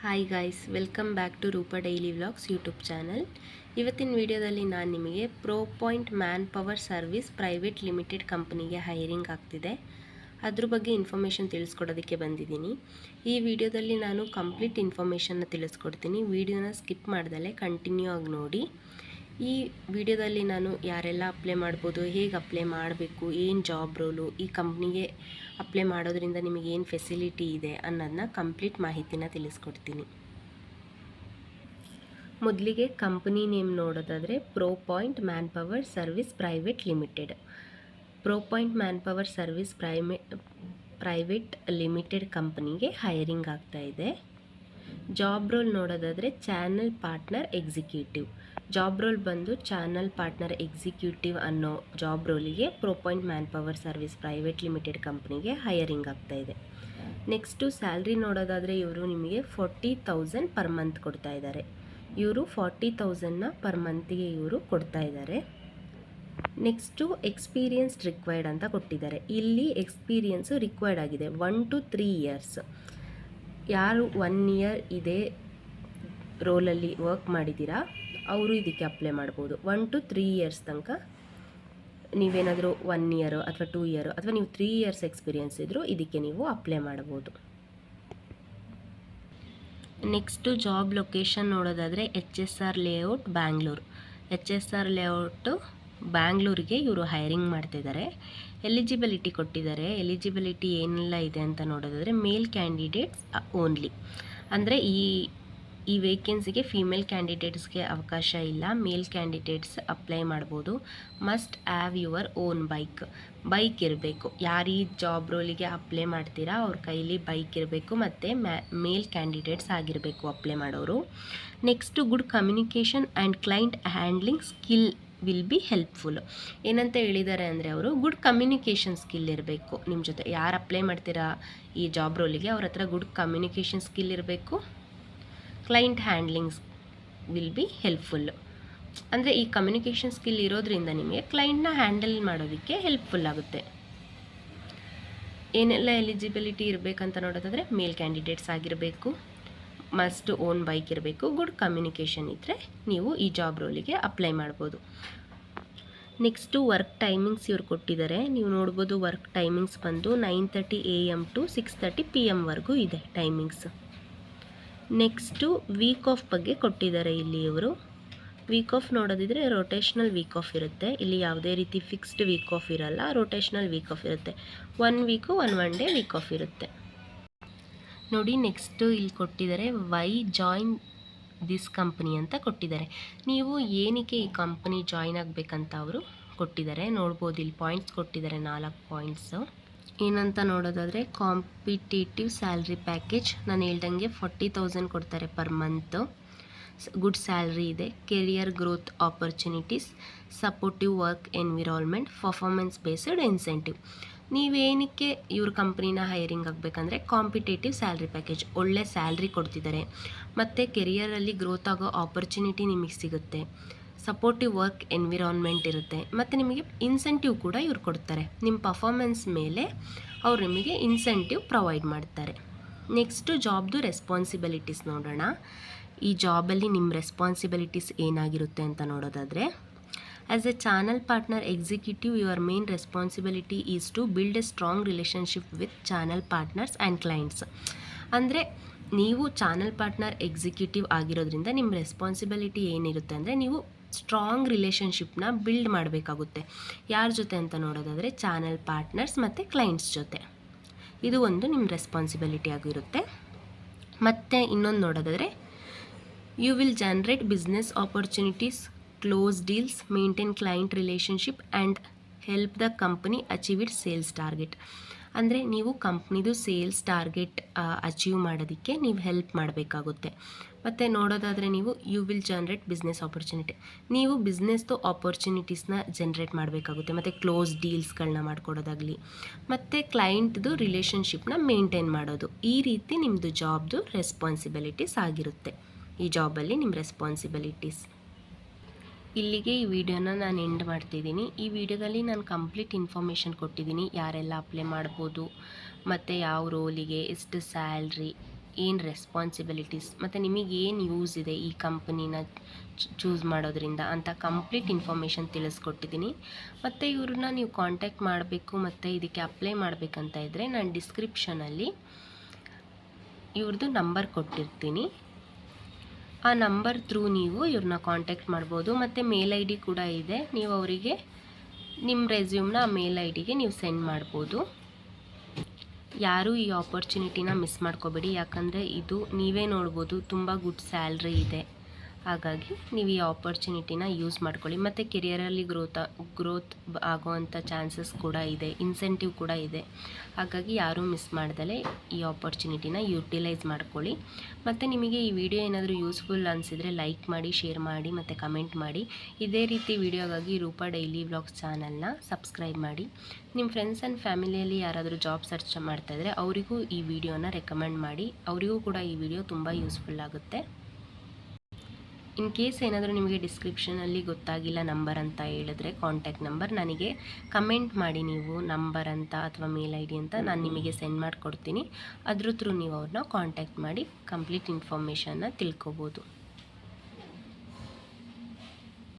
Hi guys, welcome back to Rupa daily vlogs YouTube channel. ಇವತ್ತಿನ ವಿಡಿಯೋದಲ್ಲಿ ನಾನು ನಿಮಗೆ pro point man power service private limited ಕಂಪನಿಗೆ hiring ಆಗ್ತಿದೆ ಅದ್ರ ಬಗ್ಗೆ ಇನ್ಫಾರ್ಮೇಷನ್ ತಿಳಿಸ್ಕೊಡೋದಕ್ಕೆ ಬಂದಿದ್ದೀನಿ. ಈ ವಿಡಿಯೋದಲ್ಲಿ ನಾನು ಕಂಪ್ಲೀಟ್ ಇನ್ಫಾರ್ಮೇಷನ್ನ ತಿಳಿಸ್ಕೊಡ್ತೀನಿ. ವಿಡಿಯೋನ ಸ್ಕಿಪ್ ಮಾಡ್ದಲೇ ಕಂಟಿನ್ಯೂ ಆಗಿ ನೋಡಿ. ಈ ವಿಡಿಯೋದಲ್ಲಿ ನಾನು ಯಾರೆಲ್ಲ ಅಪ್ಲೈ ಮಾಡ್ಬೋದು, ಹೇಗೆ ಅಪ್ಲೈ ಮಾಡಬೇಕು, ಏನು ಜಾಬ್ ರೋಲು, ಈ ಕಂಪ್ನಿಗೆ ಅಪ್ಲೈ ಮಾಡೋದ್ರಿಂದ ನಿಮಗೆ ಏನು ಫೆಸಿಲಿಟಿ ಇದೆ ಅನ್ನೋದನ್ನ ಕಂಪ್ಲೀಟ್ ಮಾಹಿತಿನ ತಿಳಿಸ್ಕೊಡ್ತೀನಿ. ಮೊದಲಿಗೆ ಕಂಪನಿ ನೇಮ್ ನೋಡೋದಾದರೆ pro point man power service private limited. Pro point man power service private limited ಕಂಪನಿಗೆ ಹೈರಿಂಗ್ ಆಗ್ತಾ ಇದೆ. ಜಾಬ್ ರೋಲ್ ನೋಡೋದಾದರೆ channel partner executive. Job role ಬಂದು ಚಾನಲ್ ಪಾರ್ಟ್ನರ್ ಎಕ್ಸಿಕ್ಯೂಟಿವ್ ಅನ್ನೋ ಜಾಬ್ ರೋಲಿಗೆ pro point man power service private limited ಕಂಪ್ನಿಗೆ hiring ಆಗ್ತಾ ಇದೆ. ನೆಕ್ಸ್ಟು ಸ್ಯಾಲ್ರಿ ನೋಡೋದಾದರೆ ಇವರು ನಿಮಗೆ 40,000 ಪರ್ ಮಂತ್ ಕೊಡ್ತಾ ಇದ್ದಾರೆ. ಇವರು 40,000ನ ಪರ್ ಮಂತಿಗೆ ಇವರು ಕೊಡ್ತಾ ಇದ್ದಾರೆ. ನೆಕ್ಸ್ಟು ಎಕ್ಸ್ಪೀರಿಯನ್ಸ್ ರಿಕ್ವೈರ್ಡ್ ಅಂತ ಕೊಟ್ಟಿದ್ದಾರೆ. ಇಲ್ಲಿ ಎಕ್ಸ್ಪೀರಿಯನ್ಸು ರಿಕ್ವೈರ್ಡ್ ಆಗಿದೆ 1 to 3 years. ಯಾರು 1 year ಇದೇ ರೋಲಲ್ಲಿ ವರ್ಕ್ ಮಾಡಿದ್ದೀರಾ ಅವರು ಇದಕ್ಕೆ ಅಪ್ಲೈ ಮಾಡ್ಬೋದು. 1 to 3 years ತನಕ ನೀವೇನಾದರೂ 1 year ಅಥವಾ 2 year ಅಥವಾ ನೀವು 3 years ಎಕ್ಸ್ಪೀರಿಯನ್ಸ್ ಇದ್ದರೂ ಇದಕ್ಕೆ ನೀವು ಅಪ್ಲೈ ಮಾಡ್ಬೋದು. ನೆಕ್ಸ್ಟು ಜಾಬ್ ಲೊಕೇಶನ್ ನೋಡೋದಾದರೆ HSR layout Bangalore. HSR layout ಬ್ಯಾಂಗ್ಳೂರಿಗೆ ಇವರು ಹೈರಿಂಗ್ ಮಾಡ್ತಿದ್ದಾರೆ. ಎಲಿಜಿಬಿಲಿಟಿ ಕೊಟ್ಟಿದ್ದಾರೆ. ಎಲಿಜಿಬಿಲಿಟಿ ಏನೆಲ್ಲ ಇದೆ ಅಂತ ನೋಡೋದಾದರೆ ಮೇಲ್ ಕ್ಯಾಂಡಿಡೇಟ್ಸ್ ಓನ್ಲಿ. ಅಂದರೆ ಈ ವೇಕೆನ್ಸಿಗೆ ಫೀಮೇಲ್ ಕ್ಯಾಂಡಿಡೇಟ್ಸ್ಗೆ ಅವಕಾಶ ಇಲ್ಲ. ಮೇಲ್ ಕ್ಯಾಂಡಿಡೇಟ್ಸ್ ಅಪ್ಲೈ ಮಾಡ್ಬೋದು. Must have your own bike ಇರಬೇಕು. ಯಾರು ಈ ಜಾಬ್ ರೋಲಿಗೆ ಅಪ್ಲೈ ಮಾಡ್ತೀರಾ ಅವ್ರ ಕೈಲಿ ಬೈಕ್ ಇರಬೇಕು ಮತ್ತು ಮೇಲ್ ಕ್ಯಾಂಡಿಡೇಟ್ಸ್ ಆಗಿರಬೇಕು ಅಪ್ಲೈ ಮಾಡೋರು. Next good communication and client handling skill will be helpful. ಏನಂತ ಹೇಳಿದ್ದಾರೆ ಅಂದರೆ ಅವರು ಗುಡ್ ಕಮ್ಯುನಿಕೇಷನ್ ಸ್ಕಿಲ್ ಇರಬೇಕು. ನಿಮ್ಮ ಜೊತೆ ಯಾರು ಅಪ್ಲೈ ಮಾಡ್ತೀರಾ ಈ ಜಾಬ್ ರೋಲಿಗೆ ಅವ್ರ ಹತ್ರ ಗುಡ್ ಕಮ್ಯುನಿಕೇಷನ್ ಸ್ಕಿಲ್ ಇರಬೇಕು. Client handlings will be helpful. ಅಂದರೆ ಈ ಕಮ್ಯುನಿಕೇಷನ್ ಸ್ಕಿಲ್ ಇರೋದ್ರಿಂದ ನಿಮಗೆ ಕ್ಲೈಂಟ್ನ ಹ್ಯಾಂಡಲ್ ಮಾಡೋದಕ್ಕೆ ಹೆಲ್ಪ್ಫುಲ್ ಆಗುತ್ತೆ. ಏನೆಲ್ಲ ಎಲಿಜಿಬಿಲಿಟಿ ಇರಬೇಕಂತ ನೋಡೋದಾದರೆ ಮೇಲ್ ಕ್ಯಾಂಡಿಡೇಟ್ಸ್ ಆಗಿರಬೇಕು, ಮಸ್ಟ್ ಓನ್ ಬೈಕ್ ಇರಬೇಕು, ಗುಡ್ ಕಮ್ಯುನಿಕೇಷನ್ ಇದ್ದರೆ ನೀವು ಈ ಜಾಬ್ ರೋಲಿಗೆ ಅಪ್ಲೈ ಮಾಡ್ಬೋದು. ನೆಕ್ಸ್ಟು ವರ್ಕ್ ಟೈಮಿಂಗ್ಸ್ ಇವ್ರು ಕೊಟ್ಟಿದ್ದಾರೆ. ನೀವು ನೋಡ್ಬೋದು ವರ್ಕ್ ಟೈಮಿಂಗ್ಸ್ ಬಂದು 9:30 AM to 6:30 PM ವರೆಗೂ ಇದೆ ಟೈಮಿಂಗ್ಸ್. ನೆಕ್ಸ್ಟು ವೀಕ್ ಆಫ್ ಬಗ್ಗೆ ಕೊಟ್ಟಿದ್ದಾರೆ. ಇಲ್ಲಿ ಇವರು ವೀಕ್ ಆಫ್ ನೋಡೋದಿದ್ರೆ ರೊಟೇಷ್ನಲ್ ವೀಕ್ ಆಫ್ ಇರುತ್ತೆ. ಇಲ್ಲಿ ಯಾವುದೇ ರೀತಿ ಫಿಕ್ಸ್ಡ್ ವೀಕ್ ಆಫ್ ಇರಲ್ಲ, ರೊಟೇಷ್ನಲ್ ವೀಕ್ ಆಫ್ ಇರುತ್ತೆ. 1 week 1 day ವೀಕ್ ಆಫ್ ಇರುತ್ತೆ ನೋಡಿ. ನೆಕ್ಸ್ಟು ಇಲ್ಲಿ ಕೊಟ್ಟಿದ್ದಾರೆ ವೈ ಜಾಯಿನ್ ದಿಸ್ ಕಂಪ್ನಿ ಅಂತ ಕೊಟ್ಟಿದ್ದಾರೆ. ನೀವು ಏನಕ್ಕೆ ಈ ಕಂಪ್ನಿ ಜಾಯಿನ್ ಆಗಬೇಕಂತ ಅವರು ಕೊಟ್ಟಿದ್ದಾರೆ. ನೋಡ್ಬೋದು ಇಲ್ಲಿ ಪಾಯಿಂಟ್ಸ್ ಕೊಟ್ಟಿದ್ದಾರೆ, 4 ಪಾಯಿಂಟ್ಸು. ಏನಂತ ನೋಡೋದಾದರೆ ಕಾಂಪಿಟೇಟಿವ್ ಸ್ಯಾಲ್ರಿ ಪ್ಯಾಕೇಜ್. ನಾನು ಹೇಳ್ದಂಗೆ 40,000 ಕೊಡ್ತಾರೆ ಪರ್ ಮಂತು. ಗುಡ್ ಸ್ಯಾಲ್ರಿ ಇದೆ. Career growth opportunities, supportive work environment, performance based incentive. ನೀವೇನಕ್ಕೆ ಇವ್ರ ಕಂಪ್ನಿನ ಹೈರಿಂಗ್ ಆಗಬೇಕಂದ್ರೆ ಕಾಂಪಿಟೇಟಿವ್ ಸ್ಯಾಲ್ರಿ ಪ್ಯಾಕೇಜ್, ಒಳ್ಳೆ ಸ್ಯಾಲ್ರಿ ಕೊಡ್ತಿದ್ದಾರೆ ಮತ್ತು ಕೆರಿಯರಲ್ಲಿ ಗ್ರೋತ್ ಆಗೋ ಆಪರ್ಚುನಿಟಿ ನಿಮಗೆ ಸಿಗುತ್ತೆ. ಸಪೋರ್ಟಿವ್ ವರ್ಕ್ ಎನ್ವಿರಾನ್ಮೆಂಟ್ ಇರುತ್ತೆ ಮತ್ತು ನಿಮಗೆ ಇನ್ಸೆಂಟಿವ್ ಕೂಡ ಇವ್ರು ಕೊಡ್ತಾರೆ. ನಿಮ್ಮ ಪರ್ಫಾರ್ಮೆನ್ಸ್ ಮೇಲೆ ಅವ್ರು ನಿಮಗೆ ಇನ್ಸೆಂಟಿವ್ ಪ್ರೊವೈಡ್ ಮಾಡ್ತಾರೆ. ನೆಕ್ಸ್ಟು ಜಾಬ್ದು ರೆಸ್ಪಾನ್ಸಿಬಿಲಿಟೀಸ್ ನೋಡೋಣ. ಈ ಜಾಬಲ್ಲಿ ನಿಮ್ಮ ರೆಸ್ಪಾನ್ಸಿಬಿಲಿಟೀಸ್ ಏನಾಗಿರುತ್ತೆ ಅಂತ ನೋಡೋದಾದರೆ as a channel partner executive your main responsibility is to build a strong relationship with channel partners and clients. ಅಂದರೆ ನೀವು ಚಾನಲ್ ಪಾರ್ಟ್ನರ್ ಎಕ್ಸಿಕ್ಯೂಟಿವ್ ಆಗಿರೋದ್ರಿಂದ ನಿಮ್ಮ ರೆಸ್ಪಾನ್ಸಿಬಿಲಿಟಿ ಏನಿರುತ್ತೆ ಅಂದರೆ ನೀವು ಸ್ಟ್ರಾಂಗ್ ರಿಲೇಷನ್ಶಿಪ್ನ ಬಿಲ್ಡ್ ಮಾಡಬೇಕಾಗುತ್ತೆ. ಯಾರ ಜೊತೆ ಅಂತ ನೋಡೋದಾದರೆ ಚಾನಲ್ ಪಾರ್ಟ್ನರ್ಸ್ ಮತ್ತು ಕ್ಲೈಂಟ್ಸ್ ಜೊತೆ. ಇದು ಒಂದು ನಿಮ್ಮ ರೆಸ್ಪಾನ್ಸಿಬಿಲಿಟಿ ಆಗಿರುತ್ತೆ. ಮತ್ತು ಇನ್ನೊಂದು ನೋಡೋದಾದರೆ you will generate business opportunities, close deals, maintain client relationship and help the company achieve it sales target. ಅಂದರೆ ನೀವು ಕಂಪ್ನಿದು ಸೇಲ್ಸ್ ಟಾರ್ಗೆಟ್ ಅಚೀವ್ ಮಾಡೋದಕ್ಕೆ ನೀವು ಹೆಲ್ಪ್ ಮಾಡಬೇಕಾಗುತ್ತೆ. ಮತ್ತು ನೋಡೋದಾದರೆ ನೀವು you will generate business opportunity, ನೀವು ಬಿಸ್ನೆಸ್ದು ಆಪರ್ಚುನಿಟೀಸ್ನ ಜನ್ರೇಟ್ ಮಾಡಬೇಕಾಗುತ್ತೆ ಮತ್ತು ಕ್ಲೋಸ್ ಡೀಲ್ಸ್ಗಳನ್ನ ಮಾಡಿಕೊಡೋದಾಗಲಿ ಮತ್ತು ಕ್ಲೈಂಟ್ದು ರಿಲೇಷನ್ಶಿಪ್ನ ಮೇಂಟೈನ್ ಮಾಡೋದು. ಈ ರೀತಿ ನಿಮ್ಮದು ಜಾಬ್ದು ರೆಸ್ಪಾನ್ಸಿಬಿಲಿಟೀಸ್ ಆಗಿರುತ್ತೆ. ಈ ಜಾಬಲ್ಲಿ ನಿಮ್ಮ ರೆಸ್ಪಾನ್ಸಿಬಿಲಿಟೀಸ್. ಇಲ್ಲಿಗೆ ಈ ವಿಡಿಯೋನ ನಾನು ಎಂಡ್ ಮಾಡ್ತಿದ್ದೀನಿ. ಈ ವಿಡಿಯೋದಲ್ಲಿ ನಾನು ಕಂಪ್ಲೀಟ್ ಇನ್ಫಾರ್ಮೇಷನ್ ಕೊಟ್ಟಿದ್ದೀನಿ. ಯಾರೆಲ್ಲ ಅಪ್ಲೈ ಮಾಡ್ಬೋದು ಮತ್ತು ಯಾವ ರೋಲಿಗೆ ಎಷ್ಟು ಸ್ಯಾಲ್ರಿ ಏನು ರೆಸ್ಪಾನ್ಸಿಬಿಲಿಟೀಸ್ ಮತ್ತು ನಿಮಗೆ ಏನು ಯೂಸ್ ಇದೆ ಈ ಕಂಪನಿನ ಚೂಸ್ ಮಾಡೋದ್ರಿಂದ ಅಂತ ಕಂಪ್ಲೀಟ್ ಇನ್ಫಾರ್ಮೇಷನ್ ತಿಳಿಸ್ಕೊಟ್ಟಿದ್ದೀನಿ. ಮತ್ತು ಇವ್ರನ್ನ ನೀವು ಕಾಂಟ್ಯಾಕ್ಟ್ ಮಾಡಬೇಕು ಮತ್ತು ಇದಕ್ಕೆ ಅಪ್ಲೈ ಮಾಡಬೇಕಂತ ಇದ್ದರೆ ನಾನು ಡಿಸ್ಕ್ರಿಪ್ಷನಲ್ಲಿ ಇವ್ರದ್ದು ನಂಬರ್ ಕೊಟ್ಟಿರ್ತೀನಿ. ಆ ನಂಬರ್ ಥ್ರೂ ನೀವು ಇವ್ರನ್ನ ಕಾಂಟ್ಯಾಕ್ಟ್ ಮಾಡ್ಬೋದು. ಮತ್ತು ಮೇಲ್ ಐ ಡಿ ಕೂಡ ಇದೆ, ನೀವು ಅವರಿಗೆ ನಿಮ್ಮ ರೆಸ್ಯೂಮ್ನ ಆ ಮೇಲ್ ಐ ಡಿಗೆ ನೀವು ಸೆಂಡ್ ಮಾಡ್ಬೋದು. ಯಾರೂ ಈ ಆಪರ್ಚುನಿಟಿನ ಮಿಸ್ ಮಾಡ್ಕೋಬೇಡಿ, ಯಾಕಂದರೆ ಇದು ನೀವೇ ನೋಡ್ಬೋದು ತುಂಬ ಗುಡ್ ಸ್ಯಾಲ್ರಿ ಇದೆ. ಹಾಗಾಗಿ ನೀವು ಈ ಆಪರ್ಚುನಿಟಿನ ಯೂಸ್ ಮಾಡ್ಕೊಳ್ಳಿ. ಮತ್ತು ಕೆರಿಯರಲ್ಲಿ ಗ್ರೋತ್ ಆಗೋವಂಥ ಚಾನ್ಸಸ್ ಕೂಡ ಇದೆ, ಇನ್ಸೆಂಟಿವ್ ಕೂಡ ಇದೆ. ಹಾಗಾಗಿ ಯಾರೂ ಮಿಸ್ ಮಾಡ್ದಲೇ ಈ ಆಪರ್ಚುನಿಟಿನ ಯುಟಿಲೈಸ್ ಮಾಡ್ಕೊಳ್ಳಿ. ಮತ್ತು ನಿಮಗೆ ಈ ವಿಡಿಯೋ ಏನಾದರೂ ಯೂಸ್ಫುಲ್ ಅನಿಸಿದರೆ ಲೈಕ್ ಮಾಡಿ, ಶೇರ್ ಮಾಡಿ ಮತ್ತು ಕಮೆಂಟ್ ಮಾಡಿ. ಇದೇ ರೀತಿ ವಿಡಿಯೋಗಾಗಿ ರೂಪಾ ಡೈಲಿ ವ್ಲಾಗ್ಸ್ ಚಾನಲ್ನ ಸಬ್ಸ್ಕ್ರೈಬ್ ಮಾಡಿ. ನಿಮ್ಮ ಫ್ರೆಂಡ್ಸ್ ಆ್ಯಂಡ್ ಫ್ಯಾಮಿಲಿಯಲ್ಲಿ ಯಾರಾದರೂ ಜಾಬ್ ಸರ್ಚ್ ಮಾಡ್ತಾಯಿದ್ರೆ ಅವರಿಗೂ ಈ ವಿಡಿಯೋನ ರೆಕಮೆಂಡ್ ಮಾಡಿ, ಅವರಿಗೂ ಕೂಡ ಈ ವಿಡಿಯೋ ತುಂಬ ಯೂಸ್ಫುಲ್ ಆಗುತ್ತೆ. ಇನ್ ಕೇಸ್ ಏನಾದರೂ ನಿಮಗೆ ಡಿಸ್ಕ್ರಿಪ್ಷನಲ್ಲಿ ಗೊತ್ತಾಗಿಲ್ಲ ನಂಬರ್ ಅಂತ ಹೇಳಿದ್ರೆ ಕಾಂಟ್ಯಾಕ್ಟ್ ನಂಬರ್ ನನಗೆ ಕಮೆಂಟ್ ಮಾಡಿ, ನೀವು ನಂಬರ್ ಅಂತ ಅಥವಾ ಮೇಲ್ ಐ ಡಿ ಅಂತ ನಾನು ನಿಮಗೆ ಸೆಂಡ್ ಮಾಡಿಕೊಡ್ತೀನಿ. ಅದ್ರ ಥ್ರೂ ನೀವು ಅವ್ರನ್ನ ಕಾಂಟ್ಯಾಕ್ಟ್ ಮಾಡಿ ಕಂಪ್ಲೀಟ್ ಇನ್ಫಾರ್ಮೇಷನ್ನ ತಿಳ್ಕೊಬೋದು.